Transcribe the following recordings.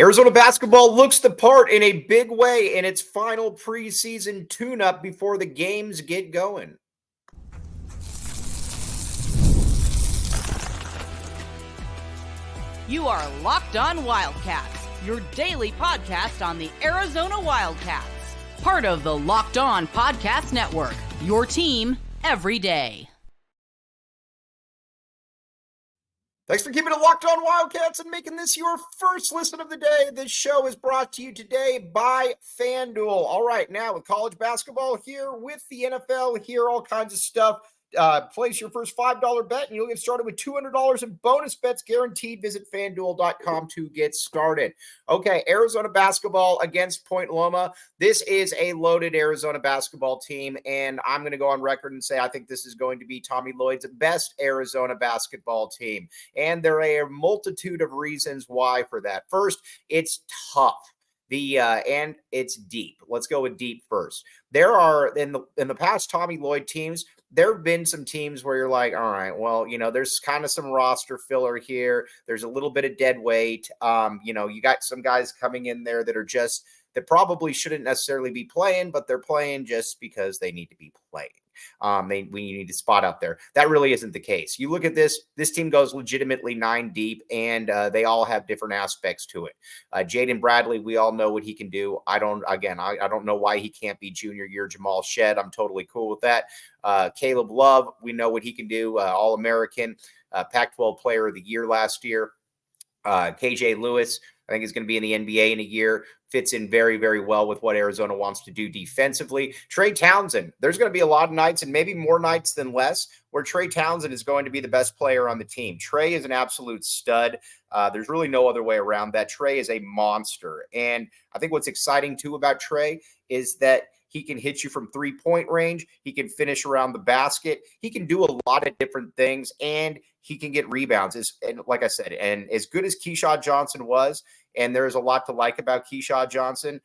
Arizona basketball looks the part in a big way in its final preseason tune-up before the games get going. You are Locked On Wildcats, your daily podcast on the Arizona Wildcats. Part of the Locked On Podcast Network, your team every day. Thanks for keeping it locked on Wildcats and making this your first listen of the day. This show is brought to you today by FanDuel. All right, now with college basketball here, with the NFL here, all kinds of stuff. Place your first $5 bet and you'll get started with $200 in bonus bets guaranteed. Visit FanDuel.com to get started. Okay, Arizona basketball against Point Loma. This is a loaded Arizona basketball team, and I'm going to go on record and say I think this is going to be Tommy Lloyd's best Arizona basketball team. And there are a multitude of reasons why for that. First, it's tough. And it's deep. Let's go with deep first. There are in the past Tommy Lloyd teams, there have been some teams where you're like, all right, well, there's kind of some roster filler here. There's a little bit of dead weight. You got some guys coming in there that probably shouldn't necessarily be playing, but they're playing just because they need to be playing. We need to spot out there. That really isn't the case. You look at this team goes legitimately 9 deep, and they all have different aspects to it. Jaden Bradley, we all know what he can do. I don't know why he can't be junior year Jamal Shed. I'm totally cool with that. Caleb Love, we know what he can do. All-American, Pac-12 Player of the Year last year. KJ Lewis, I think, is going to be in the NBA in a year. Fits in very, very well with what Arizona wants to do defensively. Trey Townsend, there's going to be a lot of nights, and maybe more nights than less, where Trey Townsend is going to be the best player on the team. Trey is an absolute stud. There's really no other way around that. Trey is a monster. And I think what's exciting, too, about Trey is that he can hit you from three-point range. He can finish around the basket. He can do a lot of different things, and he can get rebounds. And like I said, and as good as Keyshawn Johnson was, and there's a lot to like about Keyshawn Johnson,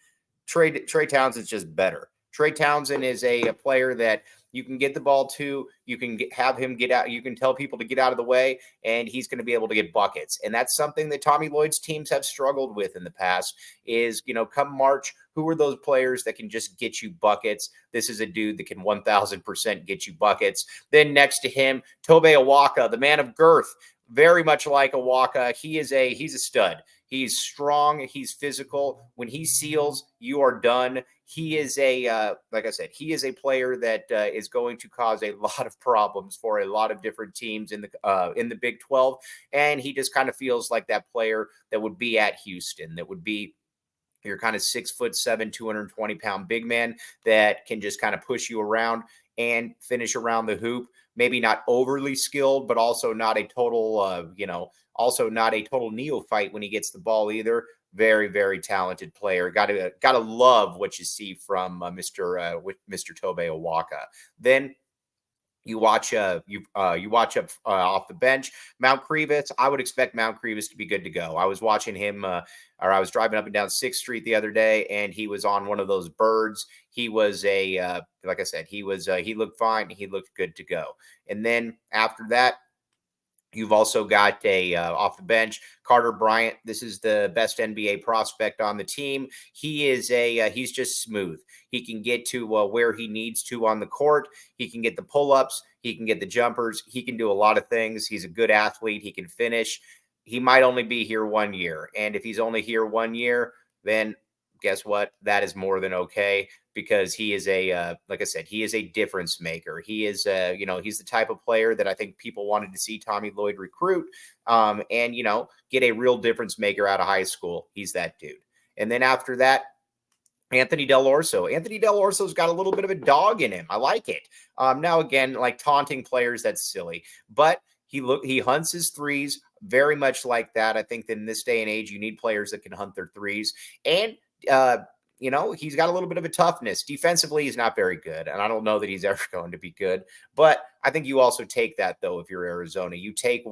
Trey Townsend's just better. Trey Townsend is a player that you can get the ball to, you can have him get out, you can tell people to get out of the way, and he's going to be able to get buckets. And that's something that Tommy Lloyd's teams have struggled with in the past is, come March, who are those players that can just get you buckets? This is a dude that can 1,000% get you buckets. Then next to him, Tobe Awaka, the man of girth, very much like Awaka. He's a stud. He's strong. He's physical. When he seals, you are done. He is like I said, he is a player that is going to cause a lot of problems for a lot of different teams in the Big 12. And he just kind of feels like that player that would be at Houston, that would be your kind of 6'7", 220-pound big man that can just kind of push you around and finish around the hoop. Maybe not overly skilled, but also not a total, neophyte when he gets the ball either. Very, very talented player. Got to love what you see from Mr. Tobe Awaka. Then you watch up off the bench, Mount Crevis. I would expect Mount Crevis to be good to go. I was watching him, or I was driving up and down 6th Street the other day, and he was on one of those birds. He was like I said, he looked fine. He looked good to go. And then after that, you've also got off the bench, Carter Bryant. This is the best NBA prospect on the team. He is he's just smooth. He can get to where he needs to on the court. He can get the pull-ups. He can get the jumpers. He can do a lot of things. He's a good athlete. He can finish. He might only be here 1 year. And if he's only here 1 year, then guess what? That is more than okay, because he is like I said, he is a difference maker. He is, he's the type of player that I think people wanted to see Tommy Lloyd recruit, and, get a real difference maker out of high school. He's that dude. And then after that, Anthony Del Orso. Anthony Del Orso's got a little bit of a dog in him. I like it. Now, again, like taunting players, that's silly, but he hunts his threes very much like that. I think that in this day and age, you need players that can hunt their threes. And, he's got a little bit of a toughness. Defensively, he's not very good, and I don't know that he's ever going to be good. But I think you also take that, though, if you're Arizona. You take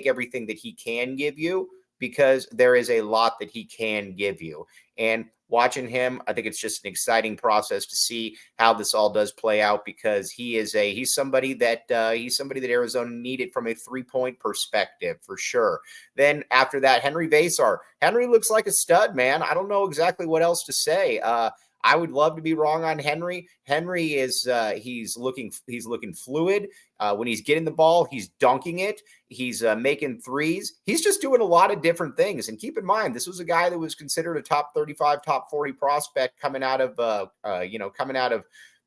everything that he can give you, because there is a lot that he can give you. And watching him, I think it's just an exciting process to see how this all does play out, because he's somebody that Arizona needed from a 3-point perspective for sure. Then after that, Henry Vasar. Henry looks like a stud, man. I don't know exactly what else to say. I would love to be wrong on Henry. Henry is he's looking fluid. When he's getting the ball, he's dunking it. He's making threes. He's just doing a lot of different things. And keep in mind, this was a guy that was considered a top 35, top 40 prospect coming out of the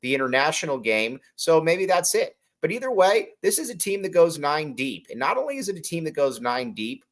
international game. So maybe that's it. But either way, this is a team that goes 9 deep. And not only is it a team that goes 9 deep,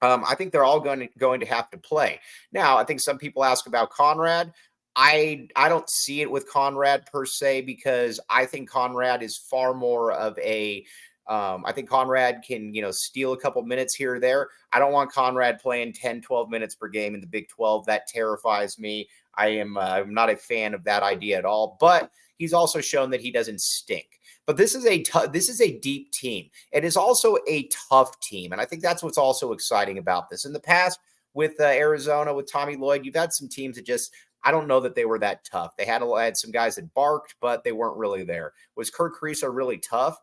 I think they're all going to have to play. Now, I think some people ask about Conrad. I don't see it with Conrad per se, because I think Conrad is far more of a I think Conrad can, steal a couple minutes here or there. I don't want Conrad playing 10, 12 minutes per game in the Big 12. That terrifies me. I'm not a fan of that idea at all, but he's also shown that he doesn't stink. But this is a deep team. It is also a tough team. And I think that's what's also exciting about this. In the past with Arizona, with Tommy Lloyd, you've had some teams that just, I don't know that they were that tough. They had some guys that barked, but they weren't really there. Was Kurt Kriisa really tough?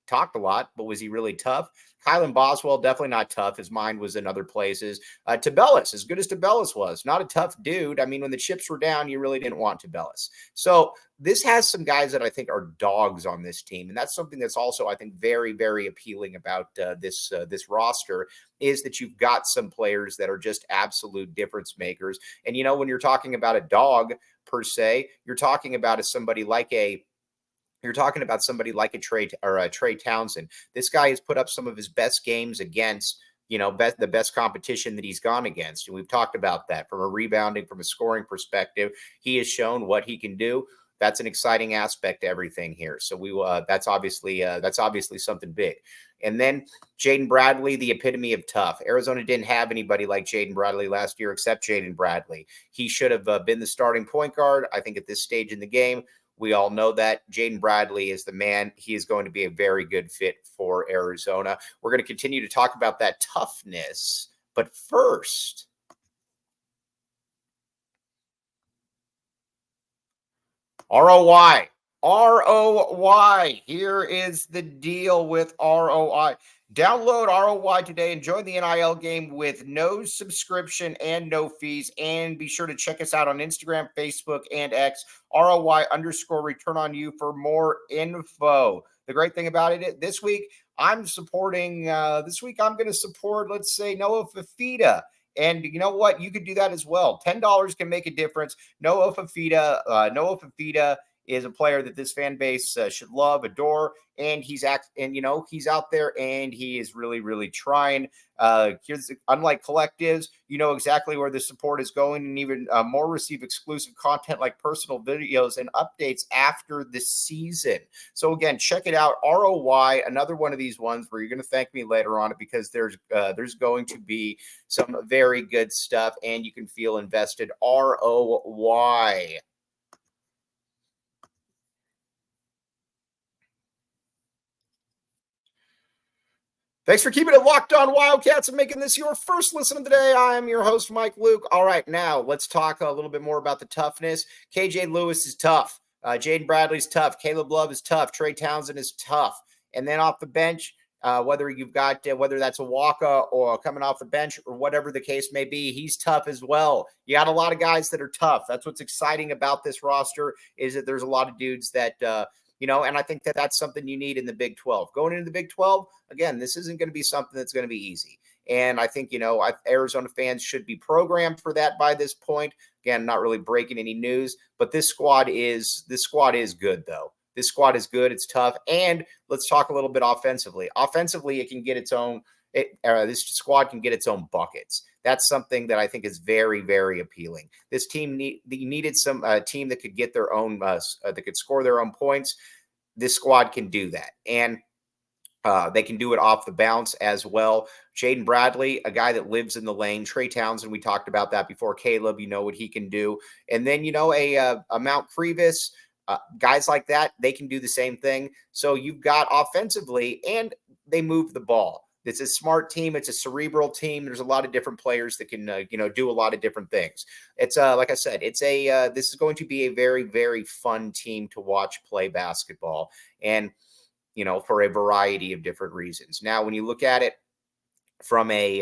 Talked a lot, but was he really tough? Kylan Boswell, definitely not tough. His mind was in other places. Tabellis, as good as Tabellis was, not a tough dude. I mean, when the chips were down, you really didn't want Tabellis. So this has some guys that I think are dogs on this team. And that's something that's also, I think, very, very appealing about this roster, is that you've got some players that are just absolute difference makers. And, when you're talking about a dog per se, you're talking about somebody like a Trey Townsend. This guy has put up some of his best games against, the best competition that he's gone against. And we've talked about that from a rebounding, from a scoring perspective. He has shown what he can do. That's an exciting aspect to everything here. So that's obviously something big. And then Jaden Bradley, the epitome of tough. Arizona didn't have anybody like Jaden Bradley last year except Jaden Bradley. He should have been the starting point guard. I think at this stage in the game, we all know that Jaden Bradley is the man. He is going to be a very good fit for Arizona. We're going to continue to talk about that toughness. But first, ROI. ROI. Here is the deal with ROI. Download ROI today and join the NIL game with no subscription and no fees. And be sure to check us out on Instagram, Facebook, and X, ROI_return on you for more info. The great thing about it, this week, I'm going to support, let's say, Noah Fifita. And you know what? You could do that as well. $10 can make a difference. Noah Fifita is a player that this fan base should love, adore, and he's out there and he is really, really trying. Unlike collectives, you know exactly where the support is going, and even more receive exclusive content like personal videos and updates after the season. So again, check it out. ROI, another one of these ones where you're going to thank me later on it, because there's going to be some very good stuff and you can feel invested. ROI. Thanks for keeping it locked on Wildcats and making this your first listen of the day. I am your host, Mike Luke. All right, now let's talk a little bit more about the toughness. KJ Lewis is tough. Jaden Bradley's tough. Caleb Love is tough. Trey Townsend is tough. And then off the bench, whether that's a Waka or coming off the bench or whatever the case may be, he's tough as well. You got a lot of guys that are tough. That's what's exciting about this roster, is that there's a lot of dudes that and I think that that's something you need in the Big 12. Going into the Big 12, again, this isn't going to be something that's going to be easy. And I think, Arizona fans should be programmed for that by this point. Again, not really breaking any news, but this squad is good, though. This squad is good. It's tough. And let's talk a little bit offensively. Offensively, it can get its own this squad can get its own buckets. That's something that I think is very, very appealing. This team needed some team that could get their own, that could score their own points. This squad can do that, and they can do it off the bounce as well. Jaden Bradley, a guy that lives in the lane. Trey Townsend, we talked about that before. Caleb, you know what he can do, and then a Mount Crevis. Guys like that, they can do the same thing. So you've got offensively, and they move the ball. it's a smart team. It's a cerebral team. There's a lot of different players that can, do a lot of different things. It's like I said, this is going to be a very, very fun team to watch play basketball, and for a variety of different reasons. Now, when you look at it from a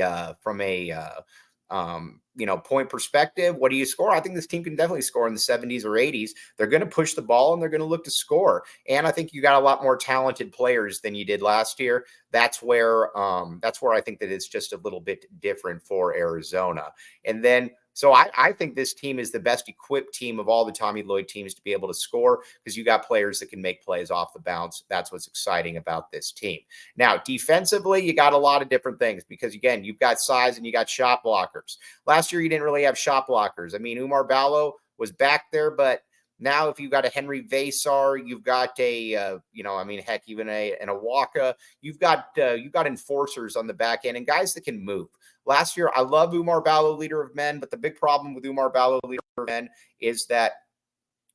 point perspective, what do you score? I think this team can definitely score in the 70s or 80s. They're going to push the ball and they're going to look to score. And I think you got a lot more talented players than you did last year. That's where I think that it's just a little bit different for Arizona. And then so I think this team is the best equipped team of all the Tommy Lloyd teams to be able to score, because you got players that can make plays off the bounce. That's what's exciting about this team. Now, defensively, you got a lot of different things, because, again, you've got size and you got shot blockers. Last year, you didn't really have shot blockers. I mean, Umar Ballo was back there, but now if you've got a Henry Vasar, you've got even a Waka, you've got enforcers on the back end and guys that can move. Last year, I love Umar Ballo, leader of men, but the big problem with Umar Ballo, leader of men, is that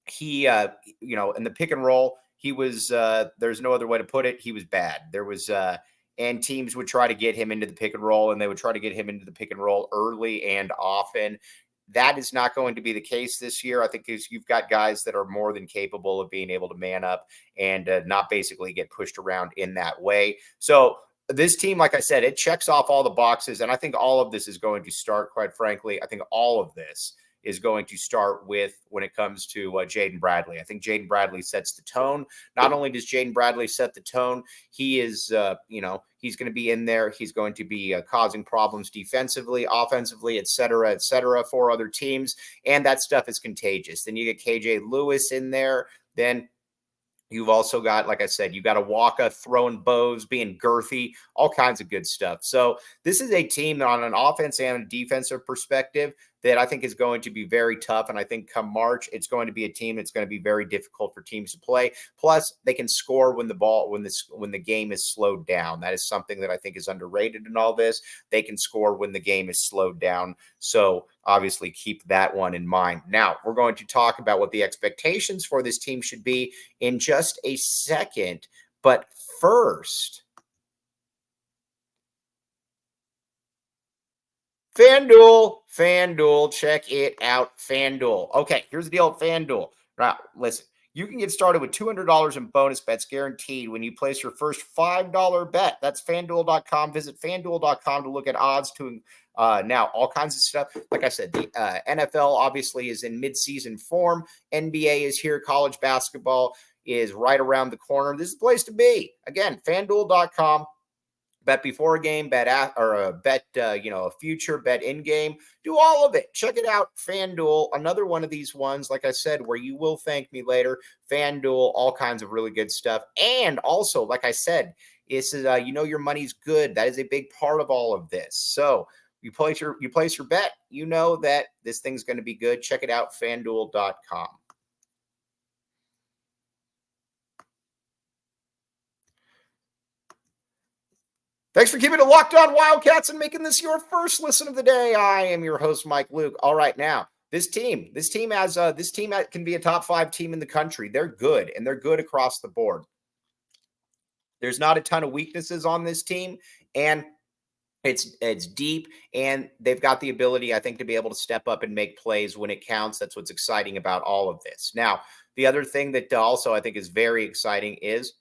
he, in the pick and roll, he was, there's no other way to put it, he was bad. And teams would try to get him into the pick and roll, and they would try to get him into the pick and roll early and often. That is not going to be the case this year. I think you've got guys that are more than capable of being able to man up and not basically get pushed around in that way. So this team, like I said, it checks off all the boxes, and I think all of this is going to start, quite frankly, I think all of this is going to start with when it comes to Jaden Bradley. I think Jaden Bradley sets the tone. Not only does Jaden Bradley set the tone, he is, he's going to be in there. He's going to be causing problems defensively, offensively, et cetera, for other teams. And that stuff is contagious. Then you get KJ Lewis in there. Then you've also got, like I said, you got a Waka throwing bows, being girthy, all kinds of good stuff. So this is a team on an offense and a defensive perspective that I think is going to be very tough. And I think come March, it's going to be a team that's going to be very difficult for teams to play. Plus, they can score when the game is slowed down. That is something that I think is underrated in all this. They can score when the game is slowed down. So obviously keep that one in mind. Now, we're going to talk about what the expectations for this team should be in just a second. But first, FanDuel, check it out, FanDuel. Okay, here's the deal with FanDuel. Now, listen, you can get started with $200 in bonus bets guaranteed when you place your first $5 bet. That's FanDuel.com. Visit FanDuel.com to look at odds to now all kinds of stuff. Like I said, the NFL obviously is in midseason form. NBA is here. College basketball is right around the corner. This is the place to be. Again, FanDuel.com. Bet before a game, bet a future, bet in game, do all of it. Check it out, FanDuel. Another one of these ones, like I said, where you will thank me later. FanDuel, all kinds of really good stuff. And also, like I said, this is your money's good. That is a big part of all of this. So you place your bet, you know that this thing's going to be good. Check it out, FanDuel.com. Thanks for keeping it locked on Wildcats and making this your first listen of the day. I am your host, Mike Luke. All right, now this team can be a top 5 team in the country. They're good, and they're good across the board. There's not a ton of weaknesses on this team, and it's deep, and they've got the ability, I think, to be able to step up and make plays when it counts. That's what's exciting about all of this. Now, the other thing that also I think is very exciting is,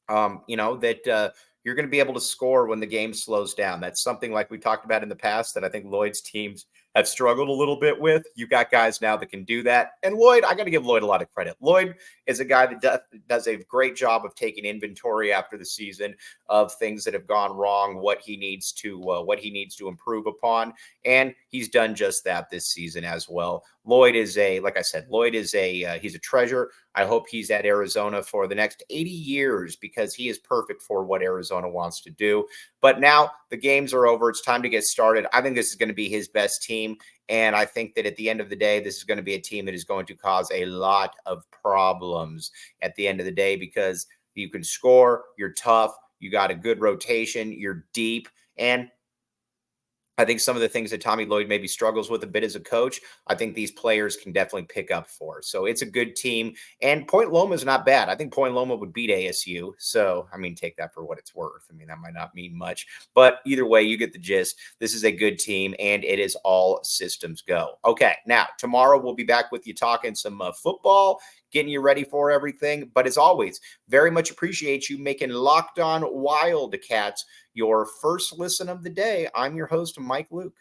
that you're going to be able to score when the game slows down. That's something like we talked about in the past that I think Lloyd's teams have struggled a little bit with. You got guys now that can do that. And Lloyd, I got to give Lloyd a lot of credit. Lloyd is a guy that does a great job of taking inventory after the season of things that have gone wrong, what he needs to improve upon. And he's done just that this season as well. Lloyd is he's a treasure. I hope he's at Arizona for the next 80 years because he is perfect for what Arizona wants to do. But now the games are over. It's time to get started. I think this is going to be his best team. And I think that at the end of the day, this is going to be a team that is going to cause a lot of problems at the end of the day because you can score, you're tough, you got a good rotation, you're deep, and I think some of the things that Tommy Lloyd maybe struggles with a bit as a coach, I think these players can definitely pick up for. So it's a good team. And Point Loma is not bad. I think Point Loma would beat ASU. So, I mean, take that for what it's worth. I mean, that might not mean much. But either way, you get the gist. This is a good team, and it is all systems go. Okay, now, tomorrow we'll be back with you talking some football, getting you ready for everything. But as always, very much appreciate you making Locked On Wildcats your first listen of the day. I'm your host, Mike Luke.